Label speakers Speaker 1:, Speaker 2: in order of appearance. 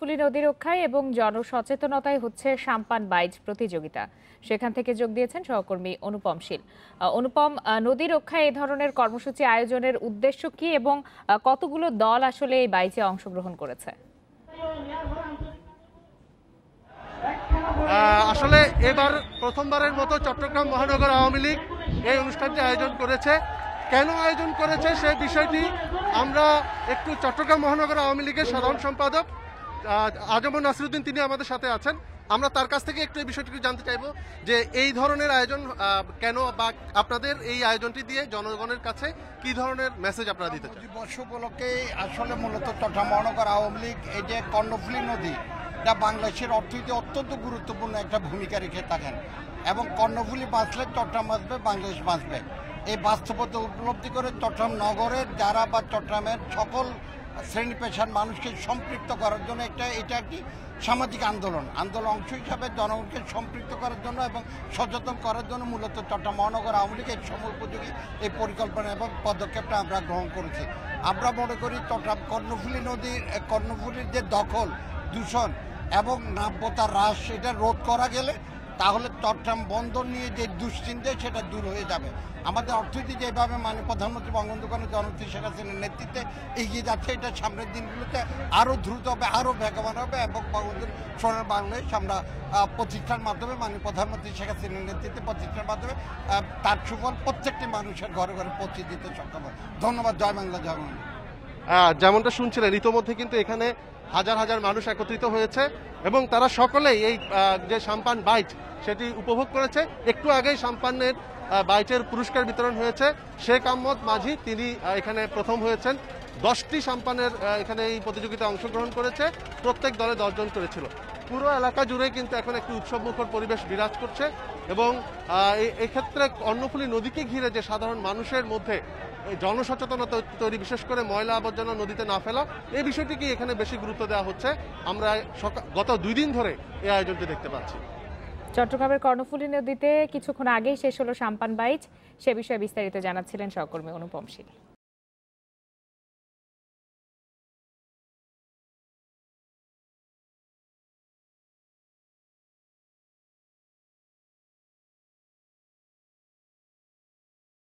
Speaker 1: ফুলি নদী রক্ষায় এবং জনসচেতনতায় হচ্ছে সাম্পান বাইচ প্রতিযোগিতা। সেখান থেকে যোগ দিয়েছেন সহকর্মী অনুপম শীল। অনুপম, নদী রক্ষায় এই ধরনের কর্মসূচি আয়োজনের উদ্দেশ্য কি এবং কতগুলো দল আসলে এই বাইচে অংশগ্রহণ করেছে?
Speaker 2: আসলে এবার প্রথমবারের মতো চট্টগ্রাম মহানগর আওয়ামী লীগ এই অনুষ্ঠানটি আয়োজন করেছে। কেন আয়োজন করেছে সে বিষয়টি আমরা একটু চট্টগ্রাম মহানগর আওয়ামী লীগের সাধারণ সম্পাদক আজমন নাসিরউদ্দিন তিনি আমাদের সাথে আছেন। আমরা তার কাছ থেকে একটু এই বিষয়টি জানতে চাইবো যে এই ধরনের আয়োজন কেন, বা আপনাদের এই আয়োজনটি দিয়ে জনগণের কাছে কি ধরনের মেসেজ আপনারা দিতে চান?
Speaker 3: বর্ষ উপলক্ষে আসলে মূলত চট্টগ্রাম মহানগর আওয়ামী লীগ এই যে কর্ণফুলী নদী, এটা বাংলাদেশের অর্থনীতি অত্যন্ত গুরুত্বপূর্ণ একটা ভূমিকা রেখে থাকেন এবং কর্ণফুলী বাঁচলে চট্টগ্রাম বাঁচবে, বাংলাদেশ বাঁচবে। এই বাস্তবতা উপলব্ধি করে চট্টগ্রাম নগরের যারা বা চট্টগ্রামের সকল শ্রেণী পেশার মানুষকে সম্পৃক্ত করার জন্য এটা একটি সামাজিক আন্দোলন অংশ হিসাবে জনগণকে সম্পৃক্ত করার জন্য এবং সচেতন করার জন্য মূলত চট্টগ্রাম মহানগর আওয়ামী লীগ এই সময় উপযোগী এই পরিকল্পনা এবং পদক্ষেপটা আমরা গ্রহণ করেছি। আমরা মনে করি চট্টগ্রাম কর্ণফুলীর যে দখল, দূষণ এবং নাব্যতা হ্রাস, এটা রোধ করা গেলে তাহলে চট্টগ্রাম বন্দর নিয়ে যে দুশ্চিন্তা সেটা দূর হয়ে যাবে। আমাদের অর্থনীতি যেভাবে প্রধানমন্ত্রী বঙ্গবন্ধু জননেত্রী শেখ হাসিনার নেতৃত্বে এগিয়ে যাচ্ছে, এটা সামনের দিনগুলোতে আরও দ্রুত হবে, আরও বেগবান হবে এবং বঙ্গবন্ধুর সোনার বাংলাদেশ আমরা প্রতিষ্ঠার মাধ্যমে প্রধানমন্ত্রী শেখ হাসিনার নেতৃত্বে প্রতিষ্ঠার মাধ্যমে তার সুফল প্রত্যেকটি মানুষের ঘরে ঘরে পৌঁছে দিতে সক্ষম হয়। ধন্যবাদ। জয় বাংলা, জয় বাংলা।
Speaker 2: যেমনটা শুনছিলেন, ইতোমধ্যে কিন্তু এখানে হাজার হাজার মানুষ একত্রিত হয়েছে এবং তারা সকলেই এই যে সাম্পান বাইচ সেটি উপভোগ করেছে। একটু আগেই সাম্পানের বাইচের পুরস্কার বিতরণ হয়েছে। শেখ আহমদ মাঝি তিনি এখানে প্রথম হয়েছেন। 10টি সাম্পানের এখানে এই প্রতিযোগিতায় অংশগ্রহণ করেছে, প্রত্যেক দলে 10 জন করেছিল। পুরো এলাকা জুড়ে কিন্তু এখন একটি উৎসবমুখর পরিবেশ বিরাজ করছে এবং এক্ষেত্রে কর্ণফুলী নদীকে ঘিরে যে সাধারণ মানুষের মধ্যে জনসচেতনতা তৈরি, বিশেষ করে ময়লা আবর্জনা নদীতে না ফেলা, এই বিষয়টিকে এখানে বেশি গুরুত্ব দেওয়া হচ্ছে। আমরা গত 2 দিন ধরে এই আয়োজনটি দেখতে পাচ্ছি।
Speaker 1: চট্টগ্রামের কর্ণফুলী নদীতে কিছুক্ষণ আগেই শেষ হলো সাম্পান বাইচ, সে বিষয়ে বিস্তারিত জানাচ্ছিলেন সহকর্মী অনুপম শীল।